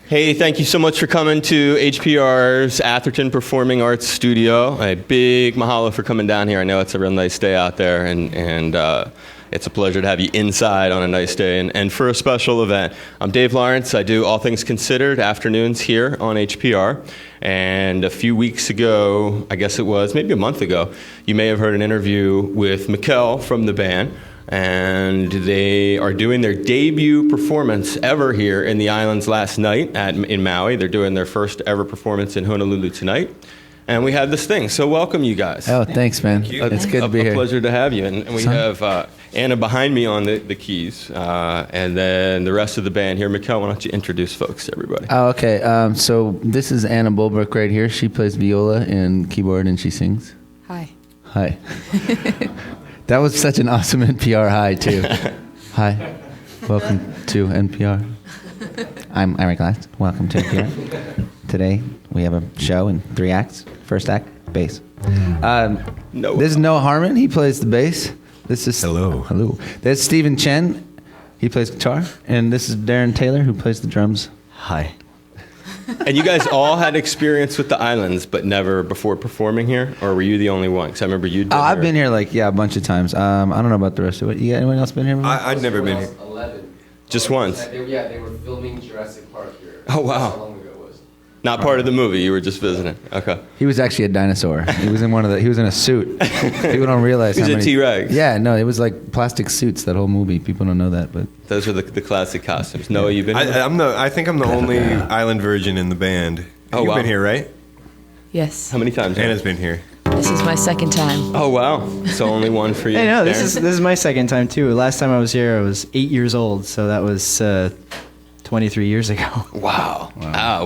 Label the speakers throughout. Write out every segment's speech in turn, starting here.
Speaker 1: Hey, thank you so much for coming to HPR's Atherton Performing Arts Studio. A big mahalo for coming down here. I know it's a real nice day out there, and it's a pleasure to have you inside on a nice day and for a special event. I'm Dave Lawrence. I do All Things Considered afternoons here on HPR. And a few weeks ago, I guess it was maybe a month ago, you may have heard an interview with Mikkel from the band. And they are doing their debut performance ever here in the islands last night in Maui. They're doing their first ever performance in Honolulu tonight. And we have this thing. So welcome, you guys.
Speaker 2: Oh, thanks, man. It's good to be here.
Speaker 1: A pleasure to have you. And we have Anna behind me on the keys. And then the rest of the band here. Mikkel, why don't you introduce folks to everybody?
Speaker 2: Oh, okay. So this is Anna Bulbrook right here. She plays viola and keyboard, and she sings.
Speaker 3: Hi.
Speaker 2: Hi. That was such an awesome NPR hi, too. Hi. Welcome to NPR. I'm Eric Glass. Welcome to NPR. Today, we have a show in 3 acts. First act, bass. This is Noah Harmon. He plays the bass. This is
Speaker 4: Hello.
Speaker 2: There's Stephen Chen. He plays guitar. And this is Darren Taylor, who plays the drums.
Speaker 4: Hi.
Speaker 1: And you guys all had experience with the islands, but never before performing here? Or were you the only one? Because I remember you'd been here.
Speaker 2: I've been here, a bunch of times. I don't know about the rest of it. You got anyone else been here before?
Speaker 4: I'd never been here.
Speaker 5: 11.
Speaker 1: Just once?
Speaker 5: They were filming Jurassic Park here.
Speaker 1: Oh, wow.
Speaker 5: How long ago it was?
Speaker 1: Not part of the movie. You were just visiting. Okay.
Speaker 2: He was actually a dinosaur. He was in he was in a suit. People don't realize
Speaker 1: He was
Speaker 2: how
Speaker 1: a
Speaker 2: many.
Speaker 1: T-Rex.
Speaker 2: Yeah, no, it was like plastic suits, that whole movie. People don't know that, but.
Speaker 1: Those are the classic costumes. Noah, you been here?
Speaker 4: I think I'm the only island virgin in the band.
Speaker 1: Oh,
Speaker 4: You've
Speaker 1: wow.
Speaker 4: been here, right?
Speaker 3: Yes.
Speaker 1: How many times?
Speaker 4: Anna's been here.
Speaker 3: This is my second time.
Speaker 1: Oh, wow. So only one for you.
Speaker 6: Hey, no,
Speaker 1: Darren?
Speaker 6: this is my second time too. Last time I was here, I was 8 years old, so that was 23 years ago.
Speaker 1: Wow.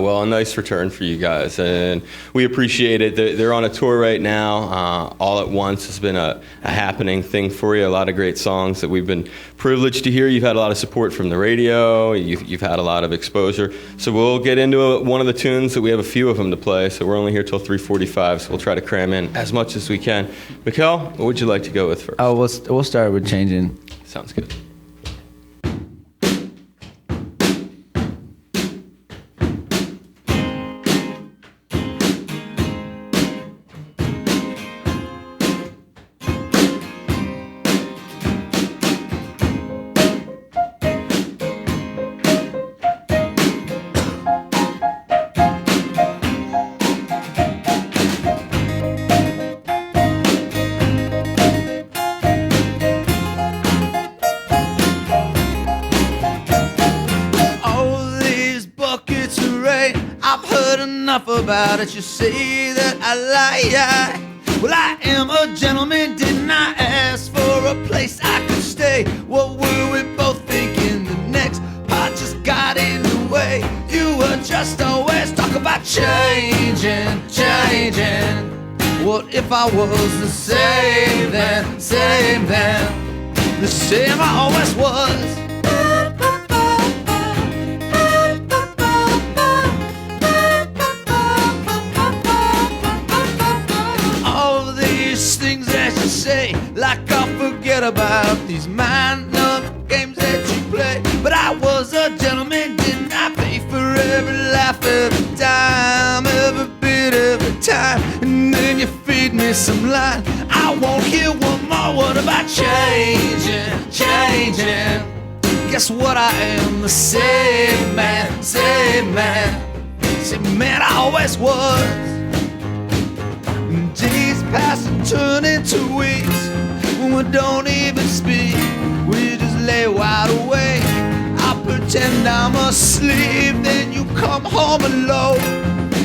Speaker 1: Well, a nice return for you guys, and we appreciate it. They're on a tour right now. All at Once has been a happening thing for you. A lot of great songs that we've been privileged to hear. You've had a lot of support from the radio. You've had a lot of exposure. So we'll get into one of the tunes that we have a few of them to play. So we're only here till 3:45, so we'll try to cram in as much as we can. Mikkel, what would you like to go with first?
Speaker 2: Oh, we'll start with Changing.
Speaker 1: Sounds good.
Speaker 2: About it, you say that I lie. Well, I am a gentleman, didn't I ask for a place I could stay? What were we both thinking? The next part just got in the way. You were just always talking about changing. What if I was the same then? The same I always was. Things that you say, like I forget about these mind-up games that you play. But I was a gentleman, didn't I pay for every laugh, every time, every bit, every time? And then you feed me some line. I won't hear one more. What about changing? Guess what? I am the same man. Same man I always was. Days pass and turn into weeks. When we don't even speak, we just lay wide awake. I pretend I'm asleep, then you come home alone,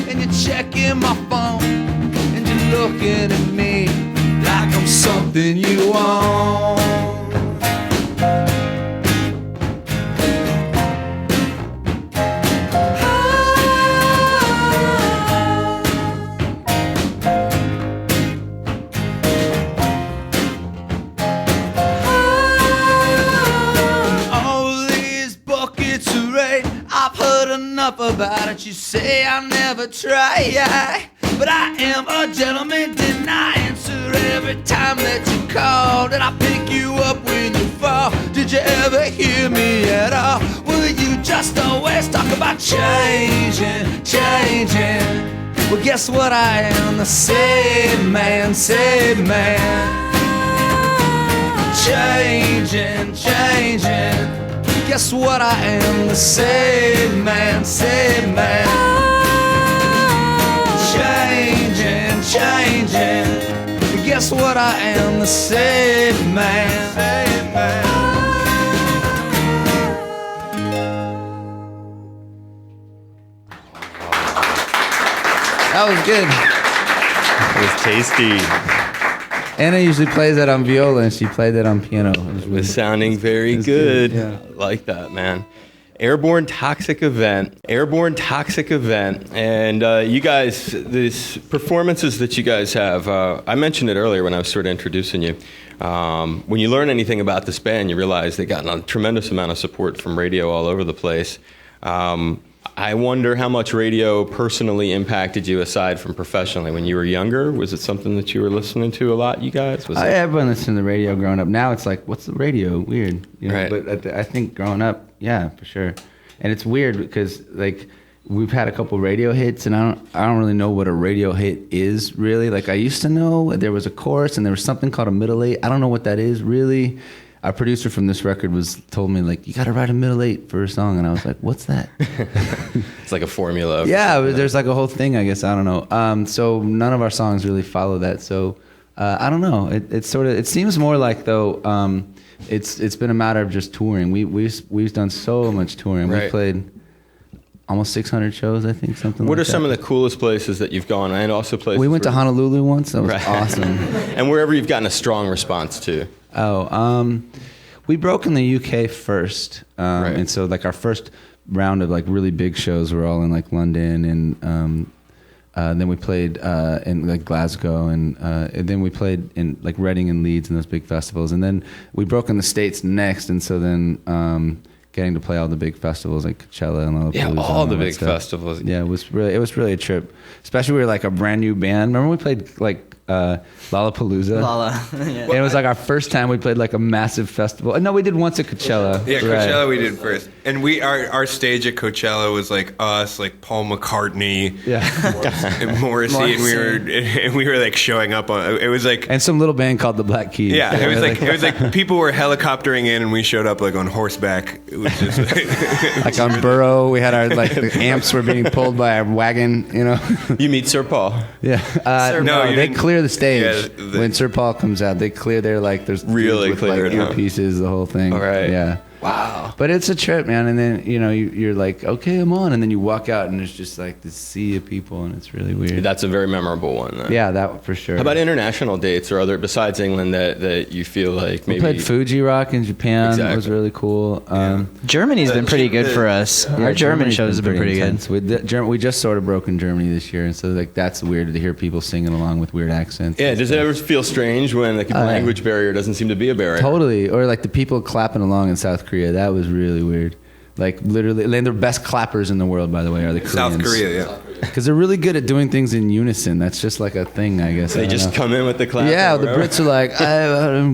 Speaker 2: and you're checking my phone, and you're looking at me like I'm something you want. About it, you say I'll never try, but I am a gentleman, didn't I answer every time that you call? Did I pick you up when you fall? Did you ever hear me at all? Will you just always talk about change? Well, guess what I am? The saved man, saved man. Changing, changing. Guess what I am? The saved man, saved man. Changing, changing. Guess what I am? The saved man, saved man.
Speaker 7: That was good.
Speaker 1: It was tasty.
Speaker 7: Anna usually plays that on viola, and she played that on piano.
Speaker 1: It was sounding very
Speaker 7: was
Speaker 1: good.
Speaker 7: good, yeah.
Speaker 1: I like that, man. Airborne Toxic Event. Airborne Toxic Event. And you guys, these performances that you guys have, I mentioned it earlier when I was sort of introducing you. When you learn anything about this band, you realize they got a tremendous amount of support from radio all over the place. I wonder how much radio personally impacted you aside from professionally. When you were younger, was it something that you were listening to a lot, you guys? Was it?
Speaker 7: Everyone listened to the radio growing up. Now it's like, what's the radio? Weird. You know?
Speaker 1: Right.
Speaker 7: But I think growing up, yeah, for sure. And it's weird because, like, we've had a couple radio hits, and I don't really know what a radio hit is, really. Like, I used to know there was a chorus, and there was something called a middle eight. I don't know what that is, really. Our producer from this record told me, like, you got to write a middle eight for a song. And I was like, what's that?
Speaker 1: It's like a formula.
Speaker 7: Yeah, there's like a whole thing, I guess. I don't know. So none of our songs really follow that. So I don't know. It seems more like, though, it's been a matter of just touring. We've done so much touring.
Speaker 1: Right.
Speaker 7: We've played almost 600 shows, I think, something
Speaker 1: What
Speaker 7: like
Speaker 1: are
Speaker 7: that.
Speaker 1: some of the coolest places that you've gone, and also places
Speaker 7: We went to
Speaker 1: where-
Speaker 7: Honolulu once. That was
Speaker 1: Right.
Speaker 7: awesome.
Speaker 1: And wherever you've gotten a strong response to.
Speaker 7: We broke in the UK first,
Speaker 1: Right.
Speaker 7: and so like our first round of like really big shows were all in like London, and then we played in like Glasgow, and then we played in like Reading and Leeds and those big festivals, and then we broke in the States next, and so then getting to play all the big festivals like Coachella and Lollapalooza.
Speaker 1: Yeah,
Speaker 7: and
Speaker 1: all the
Speaker 7: that
Speaker 1: big
Speaker 7: stuff.
Speaker 1: festivals.
Speaker 7: Yeah, it was really a trip. Especially we were like a brand new band. Remember we played like Lollapalooza?
Speaker 6: Lala. Yeah.
Speaker 7: And it was like our first time we played like a massive festival. No, we did once at Coachella.
Speaker 4: Yeah,
Speaker 7: Right.
Speaker 4: Coachella we did first, and our stage at Coachella was like us, like Paul McCartney,
Speaker 7: Yeah.
Speaker 4: and Morrissey, and we were like showing up on. It was like
Speaker 7: And some little band called the Black Keys.
Speaker 4: yeah, it was like people were helicoptering in, and we showed up like on horseback. It was just
Speaker 7: like on Burrow, we had our like the amps were being pulled by a wagon, you know.
Speaker 1: You meet Sir Paul.
Speaker 7: Yeah.
Speaker 4: No, you
Speaker 7: they
Speaker 4: didn't-
Speaker 7: clear the stage
Speaker 4: Yeah,
Speaker 7: when Sir Paul comes out. They clear their like there's
Speaker 1: Really
Speaker 7: dudes with,
Speaker 1: clear
Speaker 7: like
Speaker 1: it, huh?
Speaker 7: earpieces, the whole thing.
Speaker 1: All right.
Speaker 7: Yeah.
Speaker 1: Wow.
Speaker 7: But it's a trip, man. And then you're like, okay, I'm on, and then you walk out, and there's just like this sea of people, and it's really weird.
Speaker 1: That's a very memorable one. Then.
Speaker 7: Yeah, that for sure.
Speaker 1: How about international dates or other besides England that you feel like maybe
Speaker 7: We played Fuji Rock in Japan. That was
Speaker 1: Exactly.
Speaker 7: really cool.
Speaker 6: Germany's been pretty good for us. Our German
Speaker 7: Germany's
Speaker 6: shows have been pretty good.
Speaker 7: intense. We just sort of broke in Germany this year, and so like that's weird to hear people singing along with weird accents.
Speaker 1: Yeah, does it ever feel strange when like the
Speaker 7: yeah.
Speaker 1: language barrier doesn't seem to be a barrier?
Speaker 7: Totally. Or like the people clapping along in South Korea. That was really weird. Like literally, and they're best clappers in the world, by the way, are the Koreans.
Speaker 4: South Korea, yeah.
Speaker 7: Because they're really good at doing things in unison. That's just like a thing, I guess. I
Speaker 1: They
Speaker 7: don't
Speaker 1: just
Speaker 7: know.
Speaker 1: come in with the clap.
Speaker 7: Yeah,
Speaker 1: or
Speaker 7: the
Speaker 1: whatever.
Speaker 7: Brits are like,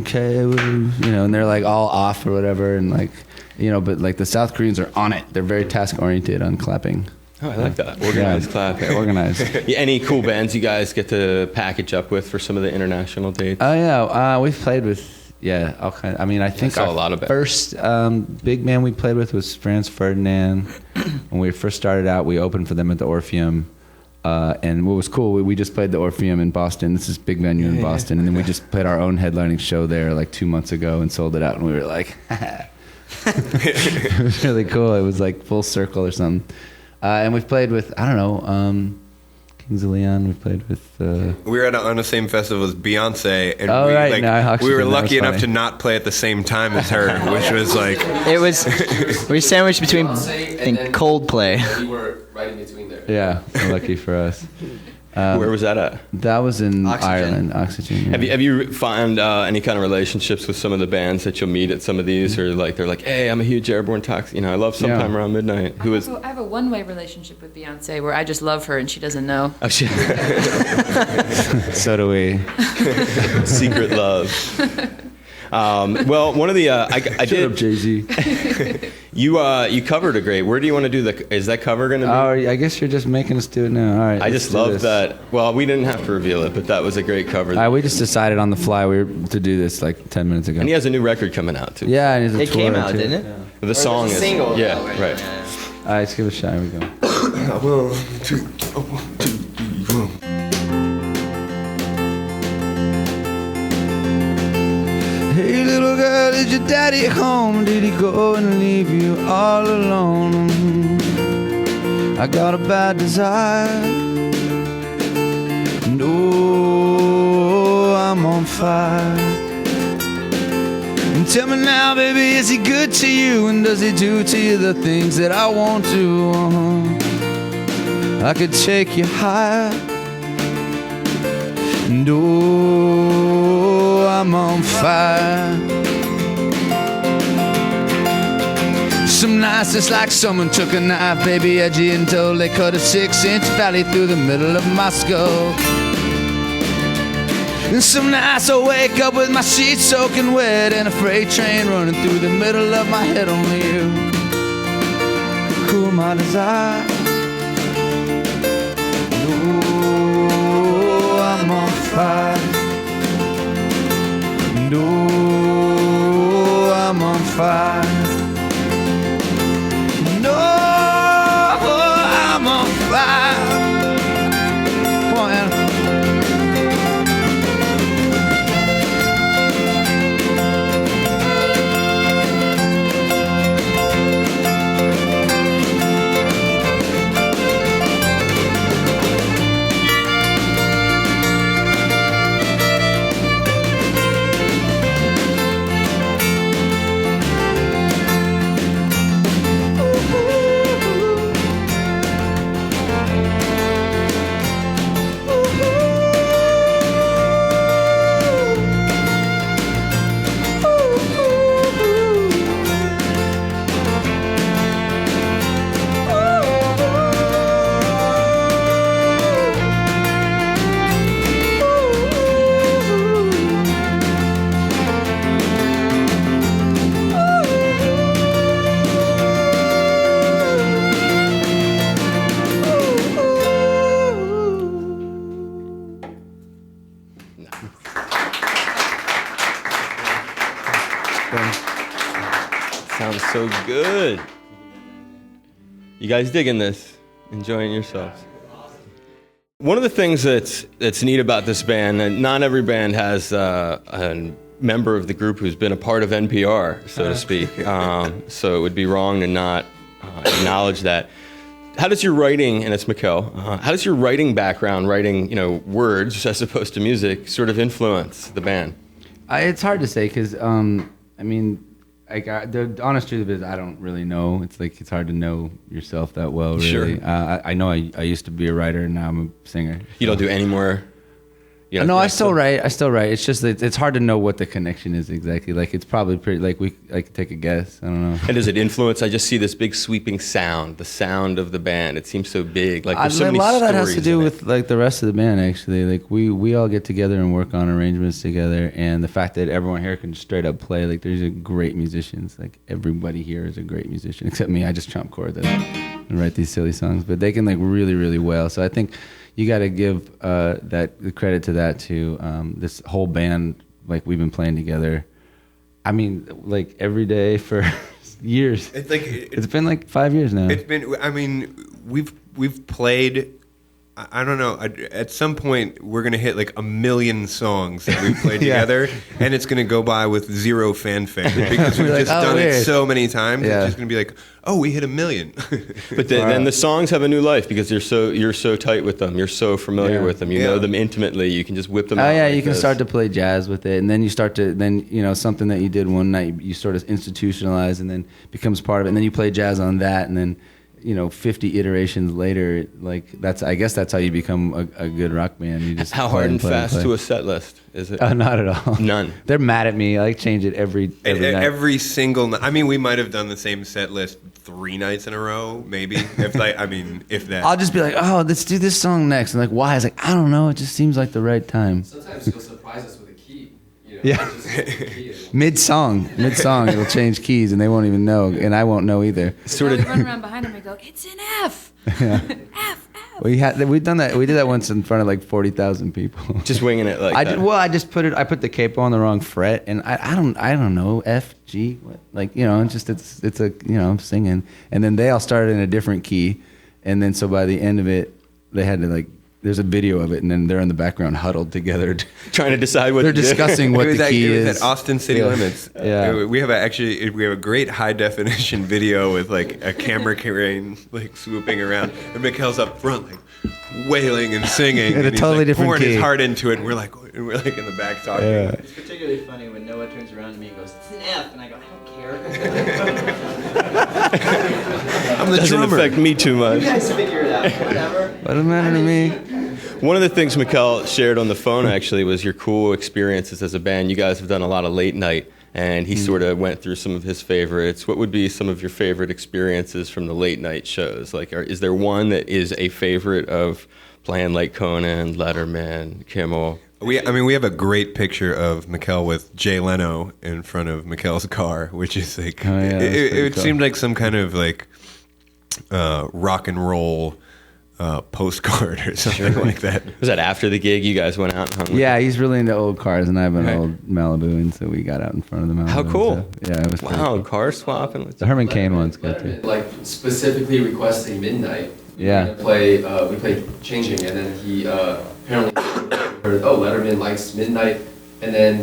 Speaker 7: okay, and they're like all off or whatever, and like, but like the South Koreans are on it. They're very task oriented on clapping.
Speaker 1: Oh, I like that. Organized clap.
Speaker 7: Yeah, organized.
Speaker 1: Yeah, any cool bands you guys get to package up with for some of the international dates?
Speaker 7: Oh yeah, we've played with all kind. I mean, I think
Speaker 1: saw
Speaker 7: our
Speaker 1: a lot of it.
Speaker 7: first big band we played with was Franz Ferdinand. When we first started out, we opened for them at the Orpheum. And what was cool, we just played the Orpheum in Boston. This is a big venue in Boston. And then we just played our own headlining show there like 2 months ago and sold it out. And we were like, it was really cool. It was like full circle or something. And we've played with, I don't know, Kings of Leon. We played with.
Speaker 4: We were on the same festival as Beyonce, and
Speaker 7: Oh, right. No, Oxygen,
Speaker 4: we were
Speaker 7: that was
Speaker 4: lucky enough
Speaker 7: funny.
Speaker 4: to not play at the same time as her, which was like
Speaker 6: It was we were sandwiched between
Speaker 5: Beyonce,
Speaker 6: I think
Speaker 5: and then-
Speaker 6: Coldplay.
Speaker 5: We were right in between there.
Speaker 7: Yeah, lucky for us.
Speaker 1: Where was that at?
Speaker 7: That was in
Speaker 6: Oxygen.
Speaker 7: Ireland, Oxygen. Yeah.
Speaker 1: Have you found any kind of relationships with some of the bands that you'll meet at some of these, or like they're like, hey, I'm a huge Airborne Toxic. I love Sometime
Speaker 7: Yeah.
Speaker 1: Around Midnight. Who is?
Speaker 3: I have a one-way relationship with Beyonce where I just love her and she doesn't know.
Speaker 1: Oh shit!
Speaker 7: So do we.
Speaker 1: Secret love. Well, one of the I
Speaker 7: Shut
Speaker 1: did.
Speaker 7: up, Jay-Z.
Speaker 1: You covered a great. Where do you want to do the? Is that cover going to be?
Speaker 7: Oh, I guess you're just making us do it now. All right.
Speaker 1: I just love that. Well, we didn't have to reveal it, but that was a great cover.
Speaker 7: We just decided on the fly to do this like 10 minutes ago.
Speaker 1: And he has a new record coming out too.
Speaker 7: Yeah, and it's a
Speaker 6: It came
Speaker 7: tour,
Speaker 6: out,
Speaker 7: too.
Speaker 6: didn't it?
Speaker 7: Yeah.
Speaker 1: The song is
Speaker 6: single.
Speaker 1: Yeah, right.
Speaker 7: All right, let's give it a shot. Here we go.
Speaker 4: 1, 2, 1, 2, 3, 1.
Speaker 2: Hey little girl, is your daddy home? Did he go and leave you all alone? I got a bad desire. No, I'm on fire. And tell me now, baby, is he good to you? And does he do to you the things that I won't do? I could take you higher. And oh, I'm on fire. Some nights it's like someone took a knife, baby, edgy and dull. They cut a 6-inch valley through the middle of my skull. And some nights I wake up with my sheets soaking wet and a freight train running through the middle of my head. Only you cool my desire. Oh, I'm on fire. No, I'm on fire. No, I'm on fire. Come on, Anna.
Speaker 1: Sounds so good. You guys digging this? Enjoying yourselves? One of the things that's neat about this band, and not every band has a member of the group who's been a part of NPR, so to speak. So it would be wrong to not acknowledge that. How does your writing, and it's Mikkel, how does your writing background, writing words as opposed to music, sort of influence the band?
Speaker 7: It's hard to say because, the honest truth is I don't really know. It's hard to know yourself that well, really.
Speaker 1: Sure.
Speaker 7: I know I used to be a writer and now I'm a singer.
Speaker 1: You don't do any more?
Speaker 7: No, I still write. It's just that it's hard to know what the connection is exactly. Like it's probably pretty. I could take a guess. I don't know.
Speaker 1: And does it influence? I just see this big sweeping sound, the sound of the band. It seems so big. Like there's so many
Speaker 7: a lot of that has to
Speaker 1: stories
Speaker 7: do
Speaker 1: in
Speaker 7: with like the rest of the band. Actually, like we all get together and work on arrangements together, and the fact that everyone here can straight up play. Like there's great musicians. Like everybody here is a great musician except me. I just trump chord and write these silly songs, but they can like really really well. So I think you got to give the credit to that too. This whole band, like we've been playing together. I mean, like every day for years. It's been like 5 years now.
Speaker 4: It's been. I mean, we've played. I don't know. At some point, we're gonna hit like 1 million songs that we've played together, and it's gonna go by with zero fanfare because we've just done it so many times.
Speaker 7: Yeah.
Speaker 4: It's just gonna be like, oh, we hit 1 million.
Speaker 1: But then the songs have a new life because you're so tight with them. You're so familiar with them. You know them intimately. You can just whip them out.
Speaker 7: Oh yeah,
Speaker 1: like
Speaker 7: you can
Speaker 1: this.
Speaker 7: start to play jazz with it, and then you start to something that you did one night you sort of institutionalize, and then becomes part of it, and then you play jazz on that, and then 50 iterations later, like I guess that's how you become a good rock band. You just
Speaker 1: How
Speaker 7: play
Speaker 1: hard and
Speaker 7: play
Speaker 1: fast
Speaker 7: play.
Speaker 1: to a set list is it?
Speaker 7: Not at all.
Speaker 1: None.
Speaker 7: They're mad at me. I change it every night.
Speaker 4: Every single night. I mean, we might have done the same set list 3 nights in a row, maybe. If that.
Speaker 7: I'll just be like, oh, let's do this song next. And like, why? It's like, I don't know. It just seems like the right time.
Speaker 5: Sometimes you'll surprise us with a key.
Speaker 7: Yeah. Mid song, it'll change keys, and they won't even know, and I won't know either.
Speaker 3: So we run around behind him and go, it's an F. F.
Speaker 7: We've done that. We did that once in front of like 40,000 people.
Speaker 1: Just winging it like that.
Speaker 7: I just put the capo on the wrong fret, and I don't know F G what, like, it's a I'm singing, and then they all started in a different key, and then so by the end of it they had to like. There's a video of it, and then they're in the background huddled together,
Speaker 1: trying to decide what
Speaker 7: they're
Speaker 1: to do.
Speaker 7: discussing what the key
Speaker 4: it was
Speaker 7: is.
Speaker 4: at Austin City Limits.
Speaker 7: Yeah.
Speaker 4: We have a great high definition video with like a camera crane like swooping around, and Mikkel's up front like wailing and singing,
Speaker 7: In a
Speaker 4: and he's,
Speaker 7: totally
Speaker 4: like,
Speaker 7: different
Speaker 4: pouring
Speaker 7: key.
Speaker 4: his heart into it. And we're like in the back talking.
Speaker 7: Yeah.
Speaker 6: It's particularly funny when Noah turns around to me and goes, "It's an F," and I go, "I don't care."
Speaker 4: I'm the
Speaker 1: Doesn't
Speaker 4: drummer.
Speaker 1: affect me too much.
Speaker 6: You guys figure it out. Whatever.
Speaker 7: What does it matter to me?
Speaker 1: One of the things Mikkel shared on the phone actually was your cool experiences as a band. You guys have done a lot of late night, and he sort of went through some of his favorites. What would be some of your favorite experiences from the late night shows? Like, is there one that is a favorite of playing like Conan, Letterman, Kimmel?
Speaker 4: We have a great picture of Mikkel with Jay Leno in front of Mikkel's car, which is like,
Speaker 7: Oh, yeah, that's
Speaker 4: it
Speaker 7: pretty cool.
Speaker 4: seemed like some kind of like rock and roll postcard or something like that.
Speaker 1: Was that after the gig you guys went out and hung with
Speaker 7: Yeah, he's really into old cars, and I have an
Speaker 1: Right.
Speaker 7: old Malibu, and so we got out in front of the Malibu.
Speaker 1: How cool.
Speaker 7: and stuff. Yeah, it was pretty
Speaker 1: Wow,
Speaker 7: cool.
Speaker 1: car swapping.
Speaker 7: The Herman Cain one's good too.
Speaker 5: Like specifically requesting midnight.
Speaker 7: Yeah.
Speaker 5: We played Changing, and then he apparently heard, Letterman likes midnight, and then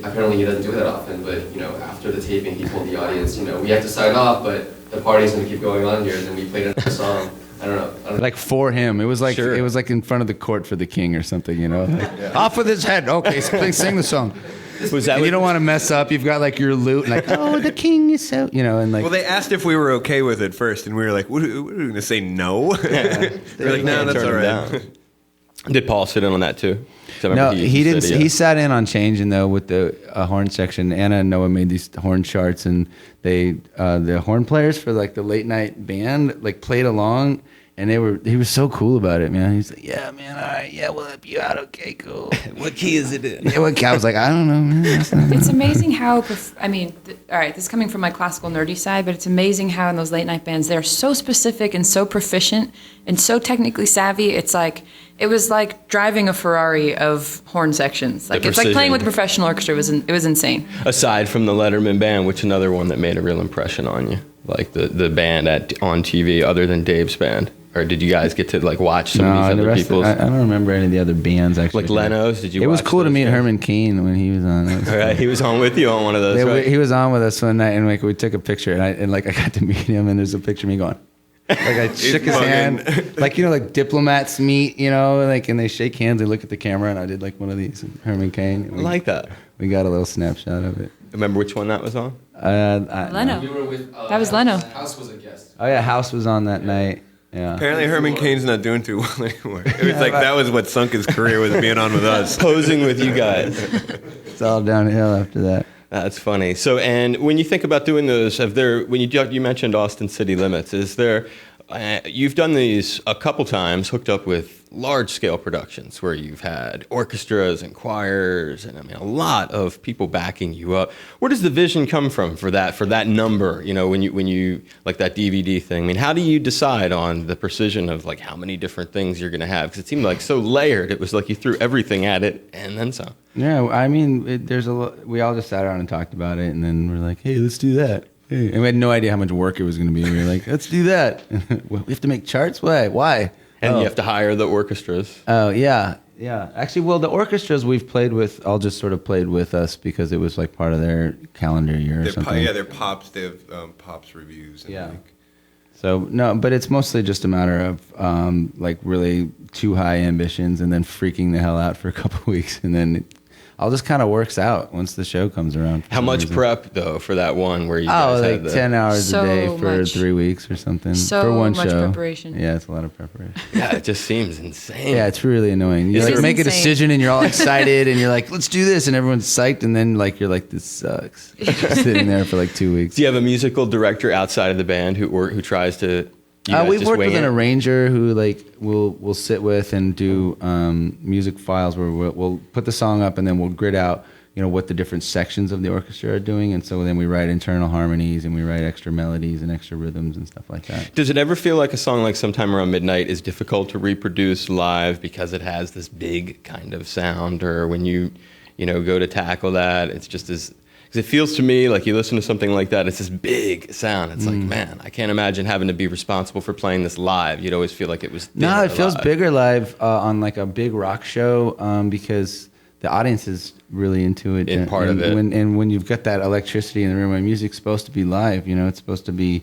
Speaker 5: apparently he doesn't do that often, but after the taping he told the audience, we have to sign off, but the party's gonna keep going on here, and then we played another song. I don't know.
Speaker 7: Like for him, it was like
Speaker 1: Sure.
Speaker 7: it was like in front of the court for the king or something, Like, off with his head. Okay, sing the song.
Speaker 1: Was that
Speaker 7: And you don't want to mess up. You've got like your lute, and like, oh, the king is so, and like.
Speaker 4: Well, they asked if we were okay with it first, and we were like, "What are we going to say? No." We're like, "No, that's all right."
Speaker 1: Did Paul sit in on that too? 'Cause I
Speaker 7: No,
Speaker 1: remember
Speaker 7: he didn't.
Speaker 1: said,
Speaker 7: He sat in on changing though with the horn section. Anna and Noah made these horn charts, and they the horn players for like the late night band like played along, and he was so cool about it, man. He's like, "Yeah, man, all right, yeah, we'll help you out. Okay, cool.
Speaker 1: What key is it in?
Speaker 7: Yeah, what key?" I was like, "I don't know, man. That's not
Speaker 3: It's amazing how, all right, this is coming from my classical nerdy side, but it's amazing how in those late night bands, they're so specific and so proficient and so technically savvy. It was like driving a Ferrari of horn sections. Like, it's like
Speaker 1: precision.
Speaker 3: playing with a professional orchestra. It was insane.
Speaker 1: Aside from the Letterman band, which another one that made a real impression on you? Like the band on TV, other than Dave's band? Or did you guys get to like watch some of these
Speaker 7: the
Speaker 1: other
Speaker 7: rest
Speaker 1: people's?
Speaker 7: I don't remember any of the other bands actually.
Speaker 1: Like Leno's? Did you
Speaker 7: It was
Speaker 1: watch
Speaker 7: cool to
Speaker 1: those
Speaker 7: meet
Speaker 1: guys?
Speaker 7: Herman Cain when he was on. It was
Speaker 1: All right, he was on with you on one of those, right?
Speaker 7: He was on with us one night, and like we took a picture, and I got to meet him, and there's a picture of me going. Like I shook his
Speaker 4: bugging.
Speaker 7: hand, like like diplomats meet, like, and they shake hands, they look at the camera, and I did like one of these, Herman Cain.
Speaker 1: I like that.
Speaker 7: We got a little snapshot of it.
Speaker 1: Remember which one that was on?
Speaker 3: Leno.
Speaker 5: We were with.
Speaker 3: That was Leno.
Speaker 5: House was a guest.
Speaker 7: Oh yeah, House was on that night. Yeah.
Speaker 4: Apparently, Herman Cain's not doing too well anymore. It was like that was what sunk his career, was being on with us.
Speaker 1: Posing with you guys.
Speaker 7: It's all downhill after that.
Speaker 1: That's funny. So, and when you think about doing those, when you mentioned Austin City Limits, is there? You've done these a couple times, hooked up with large-scale productions where you've had orchestras and choirs, and a lot of people backing you up. Where does the vision come from for that number? When you like that DVD thing. How do you decide on the precision of like how many different things you're going to have? Because it seemed like so layered. It was like you threw everything at it and then some.
Speaker 7: Yeah, there's a lot. We all just sat around and talked about it, and then we're like, "Hey, let's do that." And we had no idea how much work it was going to be. We were like, "Let's do that." Well, we have to make charts. Why?
Speaker 1: And you have to hire the orchestras.
Speaker 7: Oh yeah. Actually, well, the orchestras we've played with all just sort of played with us because it was like part of their calendar year or something.
Speaker 4: They're pops. They have pops reviews. And
Speaker 7: Yeah. So no, but it's mostly just a matter of like really too high ambitions and then freaking the hell out for a couple of weeks, and then it all just kind of works out once the show comes around.
Speaker 1: How much prep though for that one where you guys
Speaker 7: Oh,
Speaker 1: had
Speaker 7: like 10 hours
Speaker 3: So
Speaker 7: a day for
Speaker 3: much.
Speaker 7: 3 weeks or something
Speaker 3: So
Speaker 7: for one
Speaker 3: much
Speaker 7: show.
Speaker 3: preparation.
Speaker 7: Yeah, it's a lot of preparation.
Speaker 1: Yeah, it just seems insane.
Speaker 7: Yeah, it's really annoying. You
Speaker 1: It
Speaker 7: like
Speaker 3: is
Speaker 7: make a
Speaker 3: insane.
Speaker 7: decision and you're all excited and you're like, let's do this, and everyone's psyched, and then like you're like, this sucks. Just sitting there for like 2 weeks.
Speaker 1: Do you have a musical director outside of the band who tries to? You guys
Speaker 7: We've
Speaker 1: just
Speaker 7: worked
Speaker 1: wing
Speaker 7: with an
Speaker 1: it?
Speaker 7: arranger who like we'll sit with and do music files where we'll put the song up and then we'll grid out what the different sections of the orchestra are doing, and so then we write internal harmonies and we write extra melodies and extra rhythms and stuff like that.
Speaker 1: Does it ever feel like a song like Sometime Around Midnight is difficult to reproduce live because it has this big kind of sound, or when you go to tackle that, it's just as... Because it feels to me like you listen to something like that, it's this big sound. It's like, man, I can't imagine having to be responsible for playing this live. You'd always feel like it was thinner
Speaker 7: No, it feels
Speaker 1: live.
Speaker 7: bigger live on like a big rock show because the audience is really into it.
Speaker 1: In part of it.
Speaker 7: When you've got that electricity in the room, when music's supposed to be live, it's supposed to be,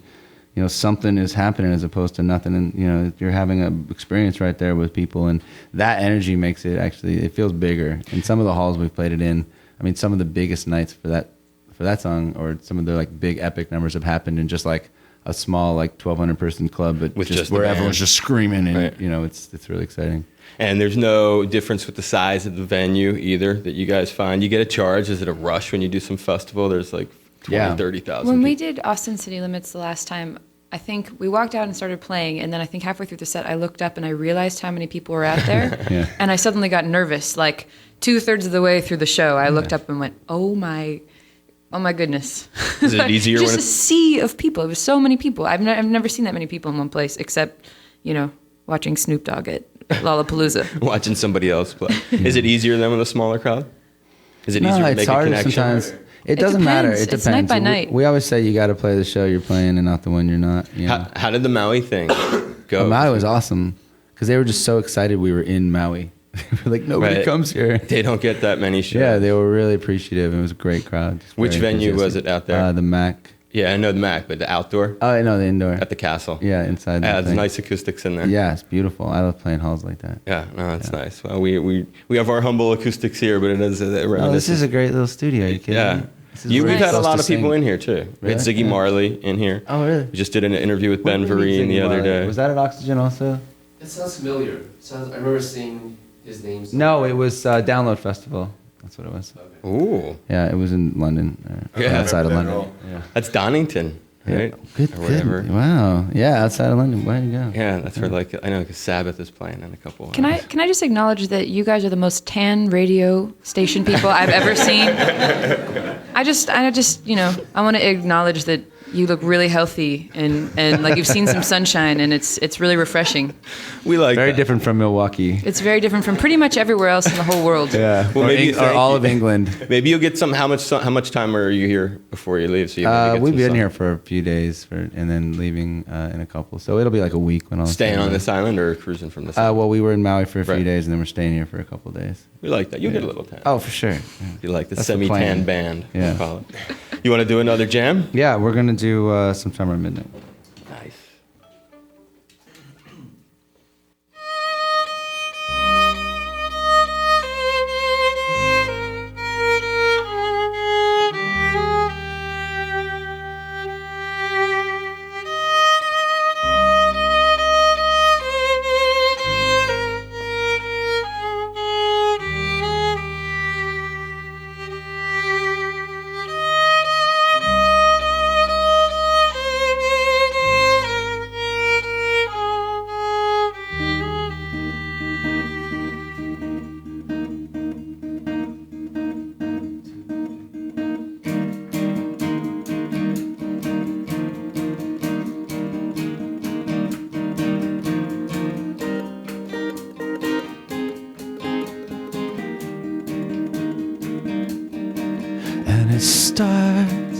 Speaker 7: something is happening as opposed to nothing. And, you're having an experience right there with people. And that energy makes it it feels bigger. In some of the halls we've played it in, I mean, some of the biggest nights for that song, or some of the like big epic numbers have happened in just like a small like 1,200 person club, but
Speaker 1: With just
Speaker 7: where
Speaker 1: the band.
Speaker 7: everyone's just screaming, and
Speaker 1: Right.
Speaker 7: it's really exciting.
Speaker 1: And there's no difference with the size of the venue either that you guys find. You get a charge. Is it a rush when you do some festival? There's like 20, 30,000
Speaker 3: When we
Speaker 1: people.
Speaker 3: did Austin City Limits the last time, I think we walked out and started playing, and then I think halfway through the set, I looked up and I realized how many people were out there,
Speaker 7: Yeah.
Speaker 3: and I suddenly got nervous. Like 2/3 of the way through the show, I looked up and went, "Oh my goodness!"
Speaker 1: Is it easier
Speaker 3: Just
Speaker 1: when
Speaker 3: a sea of people. It was so many people. I've never seen that many people in one place, except watching Snoop Dogg at Lollapalooza.
Speaker 1: watching somebody else play? Is it easier than with a smaller crowd? Is it
Speaker 7: No,
Speaker 1: easier to
Speaker 7: it's
Speaker 1: make a
Speaker 7: harder
Speaker 1: connection?
Speaker 7: sometimes. It doesn't matter.
Speaker 3: depends.
Speaker 7: It
Speaker 3: It's
Speaker 7: depends.
Speaker 3: night by night.
Speaker 7: We always say you got to play the show you're playing and not the one you're not.
Speaker 1: How did the Maui thing go?
Speaker 7: Maui was awesome because they were just so excited we were in Maui. They were like, nobody
Speaker 1: Right.
Speaker 7: comes here.
Speaker 1: They don't get that many shows.
Speaker 7: Yeah, they were really appreciative. It was a great crowd. Just
Speaker 1: Which
Speaker 7: very
Speaker 1: venue was
Speaker 7: enthusiastic.
Speaker 1: it out there?
Speaker 7: The Mac.
Speaker 1: Yeah, I know the Mac, but the outdoor
Speaker 7: Oh, no, the indoor.
Speaker 1: at the castle.
Speaker 7: Yeah, inside.
Speaker 1: Yeah,
Speaker 7: the
Speaker 1: there's
Speaker 7: thing.
Speaker 1: nice acoustics in there.
Speaker 7: Yeah, it's beautiful. I love playing halls like that.
Speaker 1: Yeah, no, it's nice. Well, we have our humble acoustics here, but it is
Speaker 7: Oh, this is a great little studio. Are you kidding
Speaker 1: yeah.
Speaker 7: me? This is
Speaker 1: We've
Speaker 7: where
Speaker 1: had
Speaker 7: you're
Speaker 1: a
Speaker 7: supposed
Speaker 1: lot
Speaker 7: to
Speaker 1: of people
Speaker 7: sing.
Speaker 1: in here too. We had
Speaker 7: Really?
Speaker 1: Ziggy
Speaker 7: Yeah.
Speaker 1: Marley in here.
Speaker 7: Oh, really?
Speaker 1: We just did an interview with Ben
Speaker 7: When did we
Speaker 1: Vereen
Speaker 7: sing
Speaker 1: the other
Speaker 7: Marley?
Speaker 1: day.
Speaker 7: Was that at Oxygen also?
Speaker 5: It sounds familiar. I remember seeing his name.
Speaker 7: No, it was Download Festival. That's what it was.
Speaker 1: Ooh,
Speaker 7: Yeah, it was in London.
Speaker 1: Yeah.
Speaker 7: Outside of
Speaker 4: Never been
Speaker 7: London.
Speaker 4: at all.
Speaker 7: Yeah.
Speaker 1: that's Donington, right?
Speaker 7: Good,
Speaker 1: Or whatever.
Speaker 7: good. Wow. Yeah, outside of London. Way to go.
Speaker 1: Yeah, that's where like I know because Sabbath is playing in a couple.
Speaker 3: Can I just acknowledge that you guys are the most tan radio station people I've ever seen? I just I want to acknowledge that you look really healthy and like you've seen some sunshine, and it's really refreshing.
Speaker 1: We like
Speaker 7: Very
Speaker 1: that.
Speaker 7: different from Milwaukee.
Speaker 3: It's very different from pretty much everywhere else in the whole world.
Speaker 7: Yeah.
Speaker 1: Well, maybe
Speaker 7: or
Speaker 1: thank
Speaker 7: all
Speaker 1: you.
Speaker 7: of England.
Speaker 1: Maybe you'll get some. How much time are you here before you leave? So you maybe get
Speaker 7: We've
Speaker 1: some
Speaker 7: been
Speaker 1: sun.
Speaker 7: here for a few days and then leaving in a couple. So it'll be like a week when I'll
Speaker 1: Staying on this island or cruising from this island?
Speaker 7: Well, we were in Maui for a few
Speaker 1: Right.
Speaker 7: days and then we're staying here for a couple days.
Speaker 1: We like that. You'll get a little tan.
Speaker 7: Oh, for sure.
Speaker 1: You like the
Speaker 7: That's the
Speaker 1: semi-tan
Speaker 7: plan.
Speaker 1: band,
Speaker 7: Yeah.
Speaker 1: we call it. You want to do another jam?
Speaker 7: Yeah, we're gonna do Sometime Around Midnight.
Speaker 1: Nice.
Speaker 7: And it starts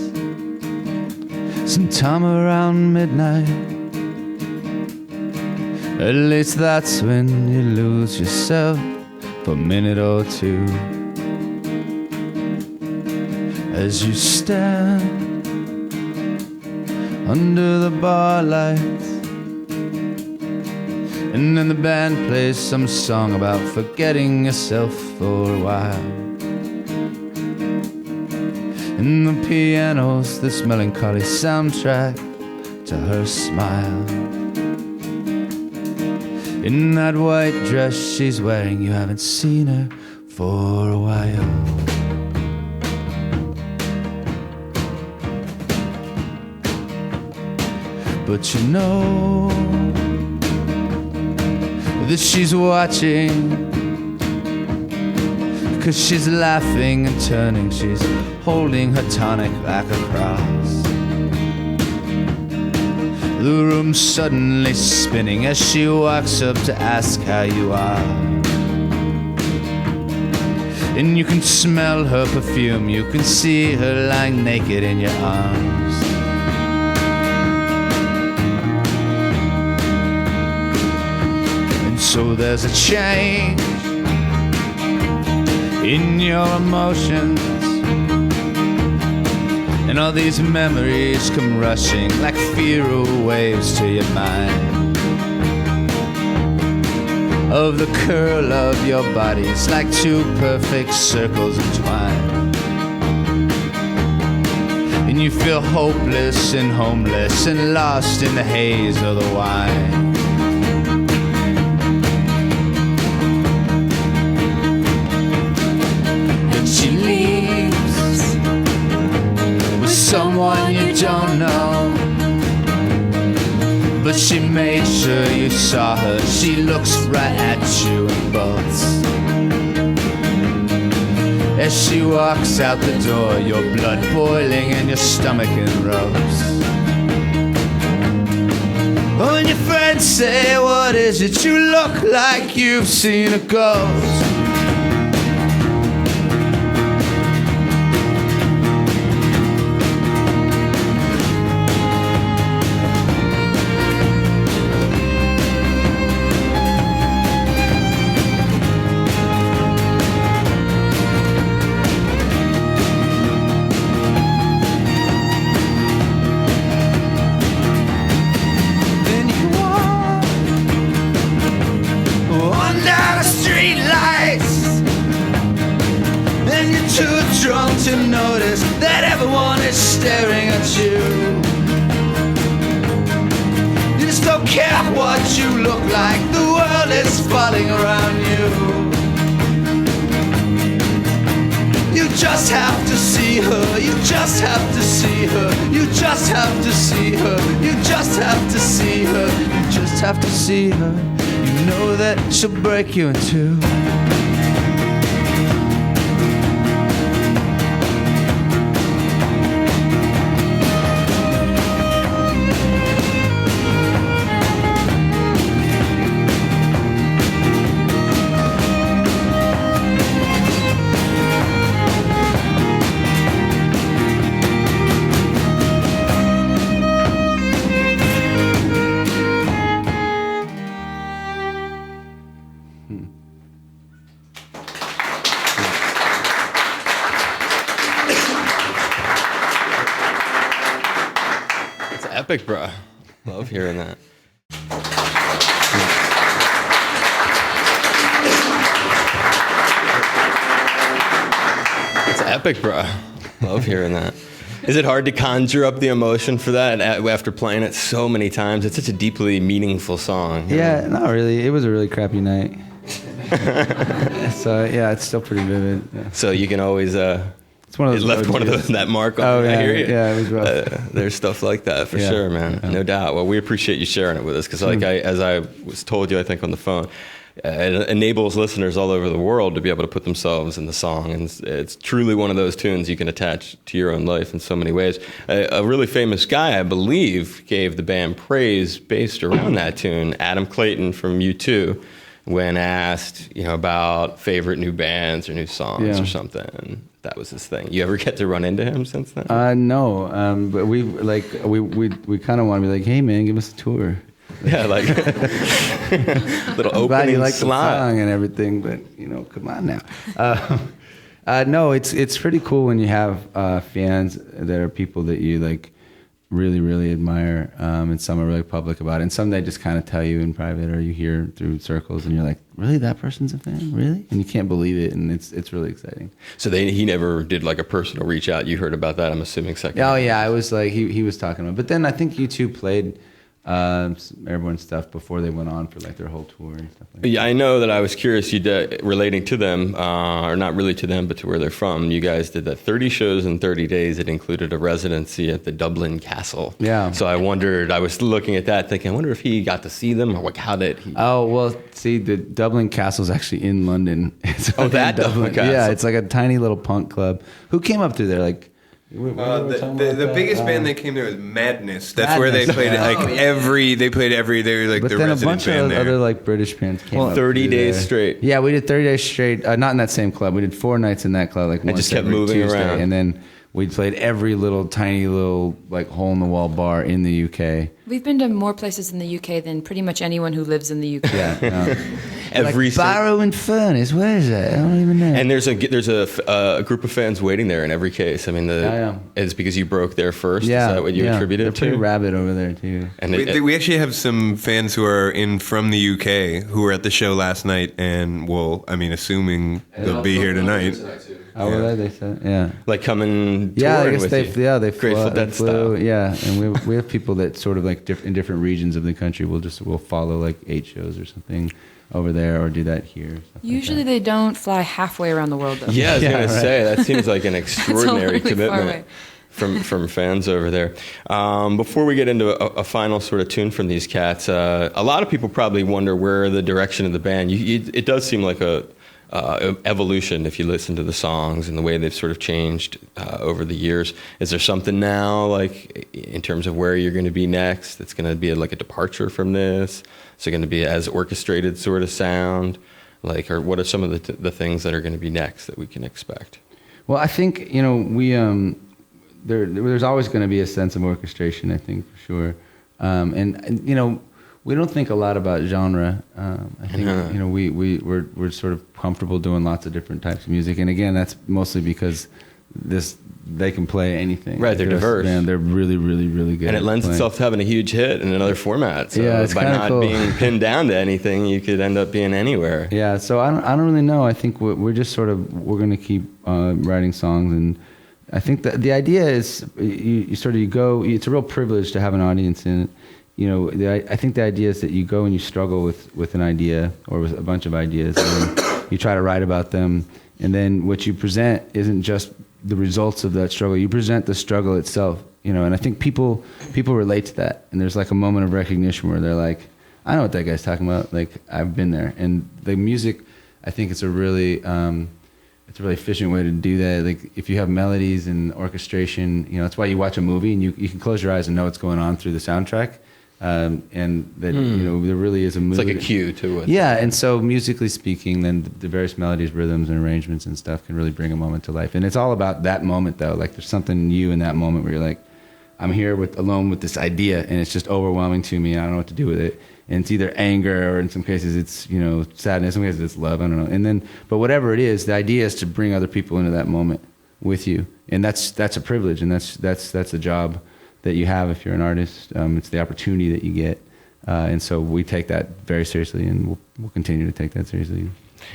Speaker 7: sometime around midnight. At least that's when you lose yourself for a minute or two. As you stand under the bar lights, and then the band plays some song about forgetting yourself for a while. And the piano's this melancholy soundtrack to her smile. In that white dress she's wearing, you haven't seen her for a while. But you know that she's watching, 'cause she's laughing and turning. She's holding her tonic like a cross. The room's suddenly spinning as she walks up to ask how you are. And you can smell her perfume, you can see her lying naked in your arms. And so there's a change in your emotions, and all these memories come rushing like feral waves to your mind. Of the curl of your bodies like two perfect circles entwined. And you feel hopeless and homeless and lost in the haze of the wine. Then she leaves with someone you don't know, but she made sure you saw her. She looks right at you and bolts. As she walks out the door, your blood boiling and your stomach in ropes. When your friends say, what is it? You look like you've seen a ghost. To notice that everyone is staring at you. You just don't care what you look like, the world is falling around you. You just have to see her, you just have to see her, you just have to see her, you just have to see her, you just have to see her. You know that she'll break you in two.
Speaker 1: Epic, bro. Love hearing that. It's epic, bro. Love hearing that. Is it hard to conjure up the emotion for that after playing it so many times? It's such a deeply meaningful song.
Speaker 7: Yeah, not really. It was a really crappy night. So yeah, it's still pretty vivid. Yeah.
Speaker 1: So you can always
Speaker 7: it's one of those.
Speaker 1: It left one of those, that mark on.
Speaker 7: Oh yeah,
Speaker 1: I hear you.
Speaker 7: Yeah, it was rough.
Speaker 1: There's stuff like that for
Speaker 7: Yeah,
Speaker 1: sure, man.
Speaker 7: yeah.
Speaker 1: No doubt. Well, we appreciate you sharing it with us because, as I was told you, I think on the phone, it enables listeners all over the world to be able to put themselves in the song, and it's truly one of those tunes you can attach to your own life in so many ways. A really famous guy, I believe, gave the band praise based around that tune. Adam Clayton from U2, when asked, about favorite new bands or new songs or something. That was his thing. You ever get to run into him since then?
Speaker 7: No, but we kind of want to be like, hey man, give us a tour.
Speaker 1: Yeah, like little
Speaker 7: I'm glad you
Speaker 1: opening
Speaker 7: like the
Speaker 1: slot.
Speaker 7: song and everything, but come on now. No, it's pretty cool when you have fans that are people that you like really, really admire, and some are really public about it, and some they just kind of tell you in private, or you hear through circles, and you're like, really, that person's a fan, really? And you can't believe it, and it's really exciting.
Speaker 1: So he never did like a personal reach out. You heard about that, I'm assuming, second.
Speaker 7: Oh yeah, I was like he was talking about, but then I think U2 played some Airborne stuff before they went on for like their whole tour and stuff like that.
Speaker 1: Yeah, I know that I was curious. You did, relating to them, or not really to them, but to where they're from. You guys did that 30 shows in 30 days. It included a residency at the Dublin Castle.
Speaker 7: Yeah.
Speaker 1: So I wondered. I was looking at that, thinking, I wonder if he got to see them, or like, how did he?
Speaker 7: Oh, well, see, the Dublin Castle's actually in London. It's
Speaker 1: that Dublin Castle.
Speaker 7: Yeah, it's like a tiny little punk club. Who came up through there? Like,
Speaker 4: The biggest band that came there was Madness. That's where they played they played every they were like
Speaker 7: but
Speaker 4: the
Speaker 7: then a
Speaker 4: resident
Speaker 7: bunch
Speaker 4: band
Speaker 7: of
Speaker 4: there.
Speaker 7: other like British bands came up
Speaker 1: 30
Speaker 7: through
Speaker 1: days
Speaker 7: there.
Speaker 1: straight.
Speaker 7: Yeah, we did 30 days straight. Not in that same club. We did 4 nights in that club. Like once
Speaker 1: just kept
Speaker 7: every
Speaker 1: moving
Speaker 7: Tuesday.
Speaker 1: around.
Speaker 7: And then we played every little tiny little like hole in the wall bar in the UK.
Speaker 3: We've been to more places in the UK than pretty much anyone who lives in the UK.
Speaker 7: Yeah.
Speaker 1: Every
Speaker 7: like Barrow and Furnace. Where is that? I don't even know.
Speaker 1: And there's a group of fans waiting there in every case. I mean,
Speaker 7: Yeah.
Speaker 1: it's because you broke there first.
Speaker 7: yeah,
Speaker 1: Is that what you attribute
Speaker 7: They're
Speaker 1: it to?
Speaker 7: pretty rabid over there too.
Speaker 1: And
Speaker 4: We actually have some fans who are in from the UK who were at the show last night, and assuming they'll be here tonight.
Speaker 5: too.
Speaker 7: Oh, were they said, yeah.
Speaker 1: like coming
Speaker 7: Yeah, I
Speaker 1: touring
Speaker 7: guess
Speaker 1: with
Speaker 7: they
Speaker 1: you.
Speaker 7: they
Speaker 1: Grateful
Speaker 7: flew,
Speaker 1: Dead style.
Speaker 7: yeah, and we have people that sort of like in different regions of the country. We'll follow like 8 shows or something over there, or do that here. Stuff
Speaker 3: Usually
Speaker 7: like
Speaker 3: they don't fly halfway around the world, though.
Speaker 1: Yeah, I was
Speaker 7: Yeah,
Speaker 1: going
Speaker 7: right.
Speaker 1: to say, that seems like an
Speaker 3: It's
Speaker 1: extraordinary
Speaker 3: really far
Speaker 1: commitment
Speaker 3: away.
Speaker 1: from fans over there. Before we get into a final sort of tune from these cats, a lot of people probably wonder where the direction of the band. It does seem like a evolution if you listen to the songs and the way they've sort of changed over the years. Is there something now, like in terms of where you're going to be next, that's going to be like a departure from this? Is it going to be as orchestrated sort of sound? Like, or what are some of the things that are going to be next that we can expect?
Speaker 7: Well, I think we there's always going to be a sense of orchestration. I think for sure, and we don't think a lot about genre. I think we're sort of comfortable doing lots of different types of music, and again, that's mostly because they can play anything.
Speaker 1: Right, they're
Speaker 7: The rest of the
Speaker 1: diverse.
Speaker 7: band, they're really, really, really good.
Speaker 1: And it
Speaker 7: at
Speaker 1: lends
Speaker 7: playing.
Speaker 1: itself to having a huge hit in another format. So
Speaker 7: Yeah, it's
Speaker 1: by
Speaker 7: kinda
Speaker 1: not
Speaker 7: cool.
Speaker 1: being pinned down to anything, you could end up being anywhere.
Speaker 7: Yeah, so I don't really know. I think we're just sort of we're going to keep writing songs, and I think that the idea is you go. It's a real privilege to have an audience in it. I think the idea is that you go and you struggle with an idea or with a bunch of ideas, and then you try to write about them, and then what you present isn't just the results of that struggle. You present the struggle itself, and I think people relate to that, and there's like a moment of recognition where they're like, I know what that guy's talking about. Like, I've been there. And the music, I think it's a really efficient way to do that. Like, if you have melodies and orchestration, that's why you watch a movie and you can close your eyes and know what's going on through the soundtrack. And that, there really is a mood.
Speaker 1: It's like a cue to it.
Speaker 7: Yeah, and so musically speaking, then the various melodies, rhythms, and arrangements and stuff can really bring a moment to life. And it's all about that moment, though. Like, there's something in you in that moment where you're like, I'm here alone with this idea, and it's just overwhelming to me, and I don't know what to do with it. And it's either anger, or in some cases it's, sadness, in some cases it's love, I don't know. But whatever it is, the idea is to bring other people into that moment with you. And that's a privilege, and that's a job that you have if you're an artist. It's the opportunity that you get. And so we take that very seriously, and we'll continue to take that seriously.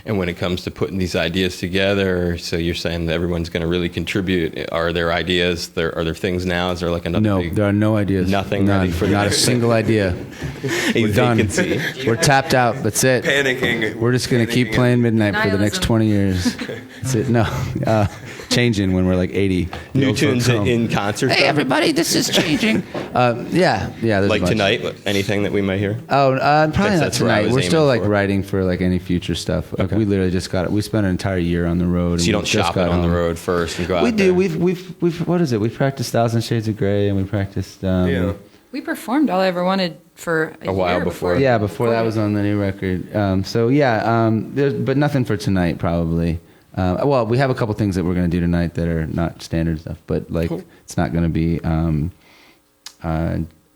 Speaker 1: And when it comes to putting these ideas together, so you're saying that everyone's going to really contribute. Are there ideas? Are there things now? Is there like another
Speaker 7: No,
Speaker 1: big,
Speaker 7: there are no ideas.
Speaker 1: Nothing
Speaker 7: None.
Speaker 1: ready for
Speaker 7: Not a single idea.
Speaker 1: a
Speaker 7: We're done.
Speaker 1: vacancy?
Speaker 7: We're tapped out. That's it.
Speaker 4: Panicking.
Speaker 7: We're just going to keep playing Midnight for the next
Speaker 3: Nihilism.
Speaker 7: 20 years. That's it. No. Changing when we're like 80. The
Speaker 1: New
Speaker 7: old
Speaker 1: tunes
Speaker 7: folks home.
Speaker 1: in concert?
Speaker 7: Hey, everybody, this is changing. Yeah. There's a
Speaker 1: Like
Speaker 7: bunch.
Speaker 1: tonight? Anything that we might hear?
Speaker 7: Oh, probably not
Speaker 1: That's where I
Speaker 7: tonight.
Speaker 1: was
Speaker 7: We're still
Speaker 1: aiming
Speaker 7: like
Speaker 1: for.
Speaker 7: writing for like any future stuff. Like,
Speaker 1: Okay.
Speaker 7: we literally just we spent an entire year on the road.
Speaker 1: So
Speaker 7: and
Speaker 1: you
Speaker 7: we
Speaker 1: don't
Speaker 7: just
Speaker 1: shop it
Speaker 7: got
Speaker 1: on the
Speaker 7: home.
Speaker 1: road first and go out
Speaker 7: We
Speaker 1: there?
Speaker 7: do. We've what is it? We practiced Thousand Shades of Grey, and we practiced.
Speaker 3: We performed All I Ever Wanted for a
Speaker 1: while
Speaker 3: year
Speaker 1: before.
Speaker 7: Yeah, before that was on the new record. But nothing for tonight, probably. Well, we have a couple things that we're going to do tonight that are not standard stuff, but like it's not going to be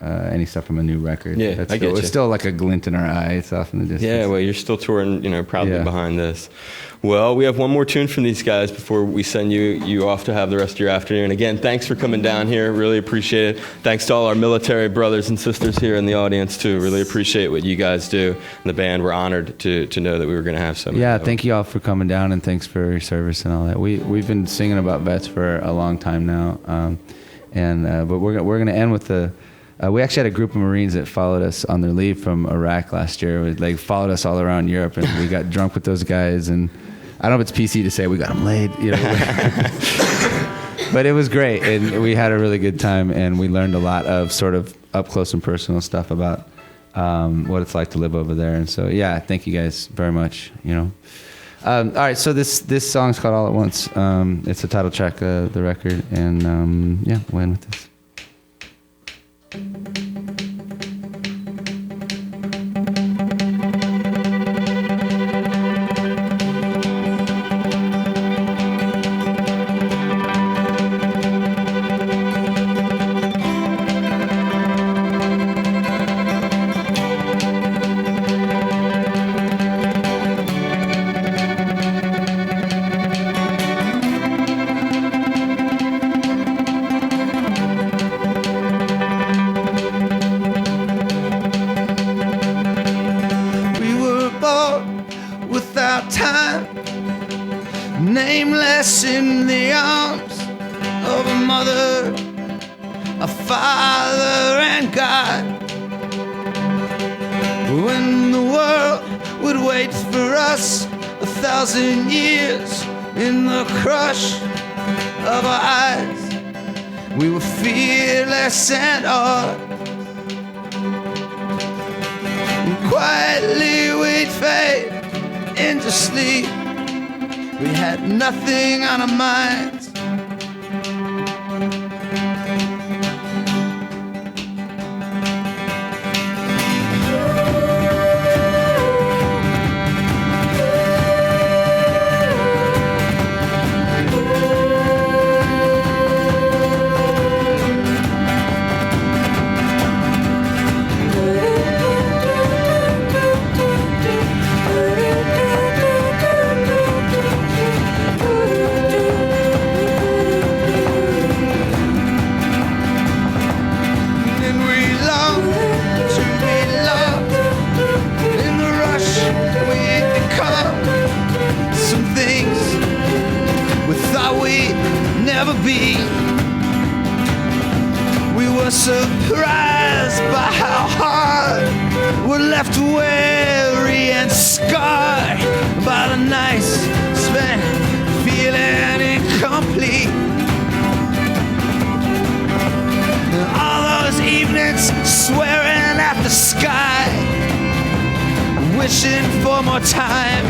Speaker 7: any stuff from a new record.
Speaker 1: Yeah,
Speaker 7: That's
Speaker 1: I get
Speaker 7: still,
Speaker 1: you.
Speaker 7: it's still like a glint in our eye. It's off in the distance.
Speaker 1: Yeah, well, you're still touring, proudly
Speaker 7: Yeah.
Speaker 1: behind this. Well, we have one more tune from these guys before we send you off to have the rest of your afternoon. Again, thanks for coming down here. Really appreciate it. Thanks to all our military brothers and sisters here in the audience, too. Really appreciate what you guys do. And the band, we're honored to know that we were going to have some.
Speaker 7: Yeah, thank you all for coming down, and thanks for your service and all that. We've been singing about vets for a long time now, but we're gonna end with We actually had a group of Marines that followed us on their leave from Iraq last year. They followed us all around Europe, and we got drunk with those guys. And I don't know if it's PC to say we got them laid, you know. But it was great, and we had a really good time, and we learned a lot of sort of up close and personal stuff about what it's like to live over there. And so, yeah, thank you guys very much. You know. All right, so this song's called All at Once. It's the title track of the record, and yeah, we'll end with this.
Speaker 2: Nameless in the arms of a mother, a father, and God. When the world would wait for us 1,000 years in the crush of our eyes, we were fearless and awed. And quietly we'd fade into sleep. We had nothing on our minds. Surprised by how hard we're left weary and scarred by the nights spent feeling incomplete. And all those evenings swearing at the sky, wishing for more time.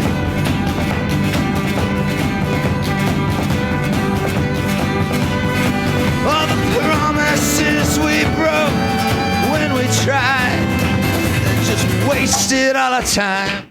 Speaker 2: All the promises we broke when we tried, just wasted all our time.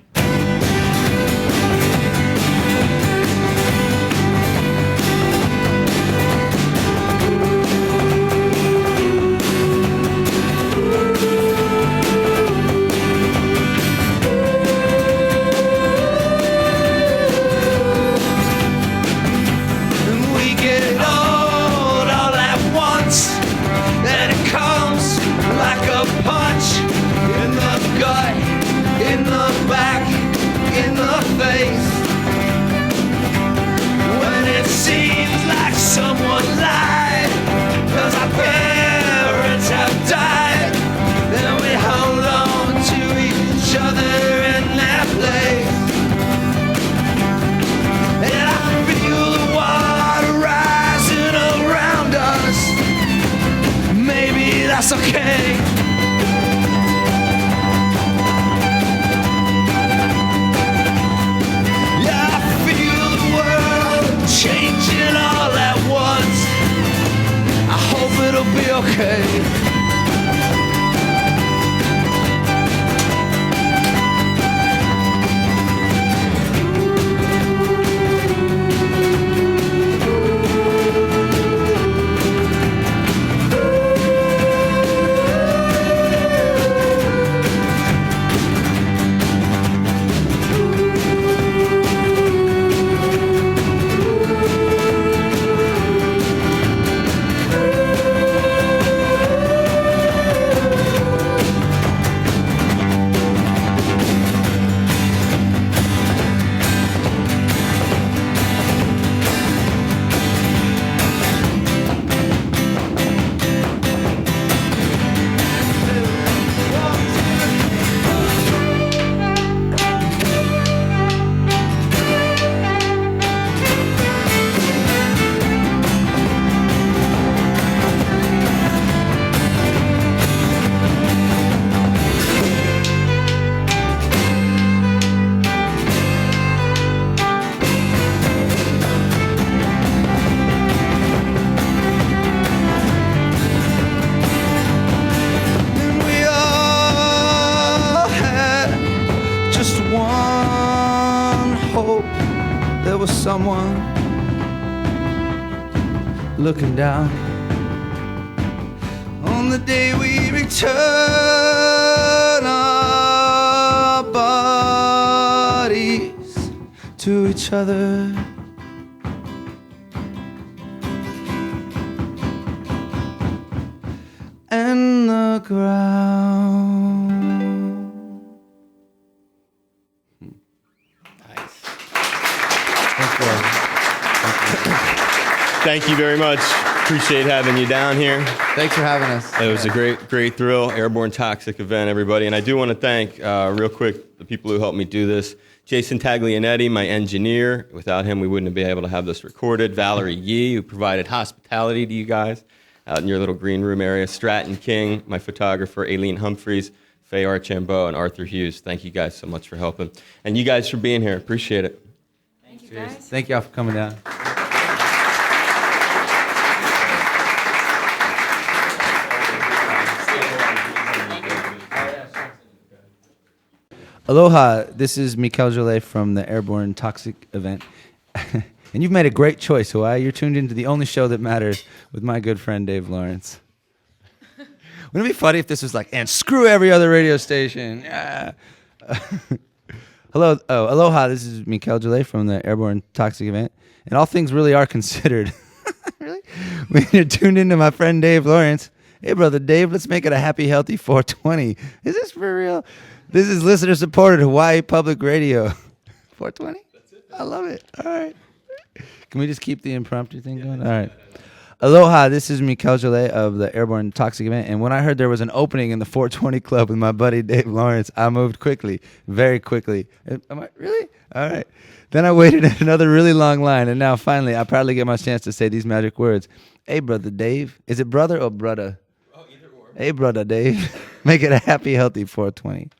Speaker 2: Someone lied, 'cause our parents have died. Then we hold on to each other in that place. And I feel the water rising around us. Maybe that's okay. Yeah, I feel the world changing all at once. I hope it'll be okay. hope there was someone looking down. On the day we return our bodies to each other, and the ground.
Speaker 1: Thank you very much. Appreciate having you down here.
Speaker 6: Thanks for having us.
Speaker 1: It was a great thrill. Airborne Toxic Event, everybody. And I do want to thank, real quick, the people who helped me do this. Jason Taglianetti, my engineer. Without him, we wouldn't be able to have this recorded. Valerie Yee, who provided hospitality to you guys out in your little green room area. Stratton King, my photographer. Aileen Humphreys, Faye Archambault, and Arthur Hughes. Thank you guys so much for helping. And you guys for being here. Appreciate it.
Speaker 3: Thank you, guys.
Speaker 6: Thank y'all for coming down. Aloha, this is Mikel Jolet from the Airborne Toxic Event. And you've made a great choice, Hawaii. You're tuned into the only show that matters with my good friend Dave Lawrence. Wouldn't it be funny if this was like, and screw every other radio station? Yeah. Aloha, this is Mikel Jolet from the Airborne Toxic Event. And all things really are considered. Really? When you're tuned into my friend Dave Lawrence, hey, brother Dave, let's make it a happy, healthy 420. Is this for real? This is listener-supported Hawaii Public Radio. 420? I love it. All right. Can we just keep the impromptu thing going? All right. Aloha, this is Mikel Jolet of the Airborne Toxic Event. And when I heard there was an opening in the 420 Club with my buddy Dave Lawrence, I moved quickly, very quickly. Am I really? All right. Then I waited in another really long line, and now finally I proudly get my chance to say these magic words. Hey, brother Dave. Is it brother or brother? Oh, either or. Hey, brother Dave. Make it a happy, healthy 420.